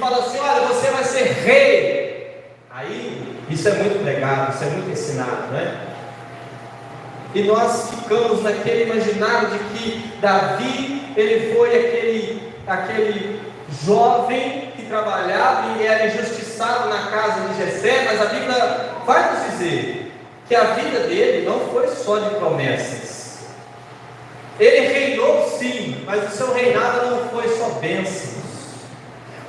fala assim: olha, você vai ser rei. Aí, isso é muito pregado, isso é muito ensinado, né? E nós ficamos naquele imaginário de que Davi, ele foi aquele jovem que trabalhava e era injustiçado na casa de Jessé, mas a Bíblia vai nos dizer que a vida dele não foi só de promessas. Ele reinou sim, mas o seu reinado não foi só bênçãos.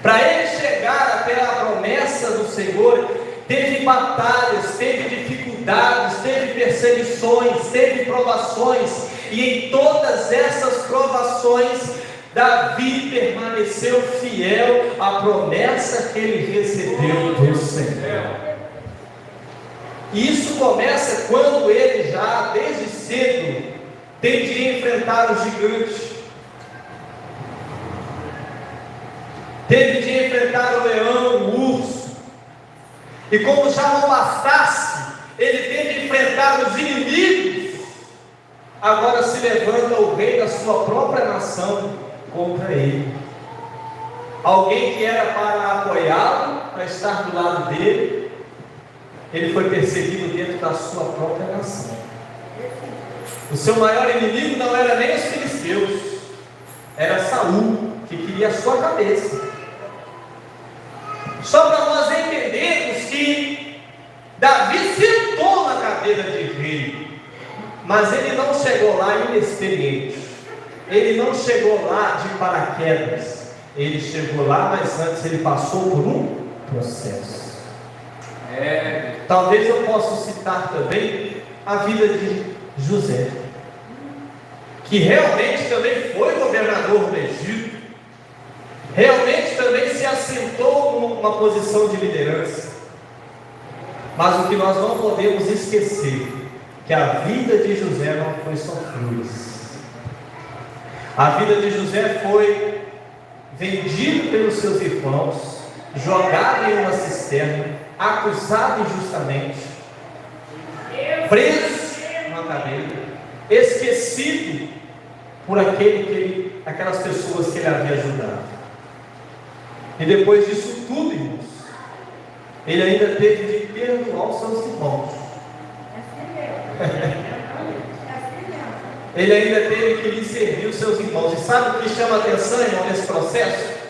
Para ele chegar até a promessa do Senhor, teve batalhas, teve dificuldades, teve perseguições, teve provações, e em todas essas provações, Davi permaneceu fiel à promessa que ele recebeu do Senhor. E isso começa quando ele já, desde cedo, tem de enfrentar o gigante, teve de enfrentar o leão, o urso, e como já não bastasse, ele teve de enfrentar os inimigos. Agora se levanta o rei da sua própria nação contra ele, alguém que era para apoiá-lo, para estar do lado dele, ele foi perseguido dentro da sua própria nação. O seu maior inimigo não era nem os filisteus, era Saul, que queria a sua cabeça. Só para nós entendermos que Davi sentou na cadeira de rei, mas ele não chegou lá inexperiente, ele não chegou lá de paraquedas, ele chegou lá, mas antes ele passou por um processo. Talvez eu possa citar também a vida de José, que realmente também foi governador do Egito, realmente também se assentou numa posição de liderança, mas o que nós não podemos esquecer, que a vida de José não foi só flores. A vida de José foi vendido pelos seus irmãos, jogado em uma cisterna, acusado injustamente, preso numa cadeia, esquecido por aquelas pessoas que ele havia ajudado. E depois disso tudo, irmãos, ele ainda teve de perdoar os seus irmãos. Ele ainda teve que lhe servir os seus irmãos. E sabe o que chama a atenção, irmão, nesse processo?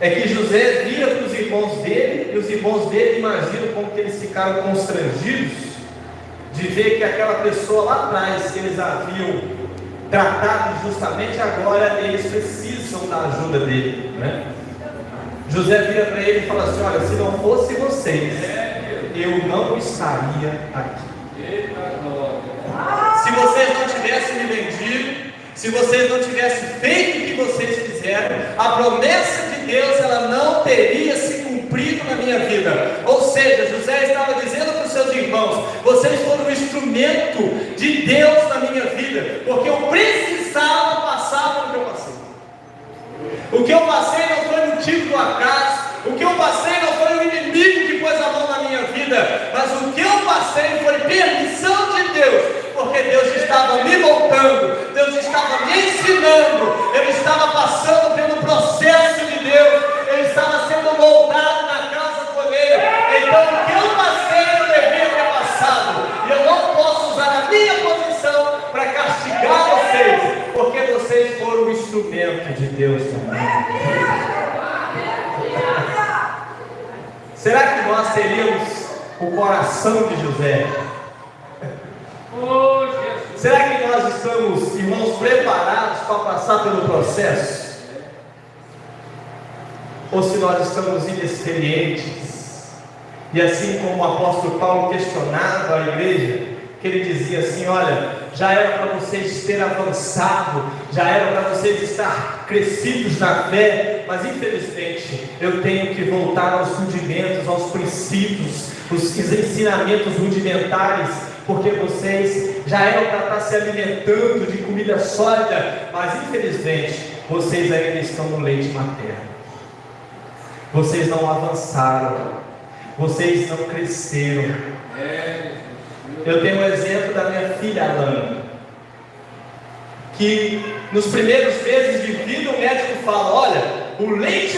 É que José vira para os irmãos dele, e os irmãos dele imaginam como que eles ficaram constrangidos de ver que aquela pessoa lá atrás, que eles haviam tratado injustamente, agora eles precisam da ajuda dele, né? José vira para ele e fala assim: olha, se não fosse vocês, eu não estaria aqui. Se vocês não tivessem me vendido, se vocês não tivessem feito o que vocês fizeram, a promessa de Deus, ela não teria se cumprido na minha vida. Ou seja, José estava dizendo para os seus irmãos: vocês foram um instrumento de Deus na minha vida, porque eu precisava passar pelo que eu passei. O que eu passei não foi motivo do acaso, o que eu passei não foi o inimigo que pôs a mão na minha vida, mas o que eu passei foi permissão de Deus, porque Deus estava me moldando, Deus estava me ensinando, eu estava passando pelo processo de Deus, eu estava sendo moldado na casa colheita. Então o que eu passei eu devia ter passado, e eu não posso usar a minha posição para castigar vocês, porque vocês foram um instrumento de Deus também. Será que nós teríamos o coração de José? Será que nós estamos, irmãos, preparados para passar pelo processo? Ou se nós estamos inexperientes? E assim como o apóstolo Paulo questionava a igreja, que ele dizia assim: olha, já era para vocês terem avançado, já era para vocês estar crescidos na fé, mas infelizmente eu tenho que voltar aos rudimentos, aos princípios, os ensinamentos rudimentares, porque vocês já eram para estar se alimentando de comida sólida, mas infelizmente vocês ainda estão no leite materno. Vocês não avançaram, vocês não cresceram. Eu tenho um exemplo da minha filha Alana, que nos primeiros meses de vida o médico fala: olha, o leite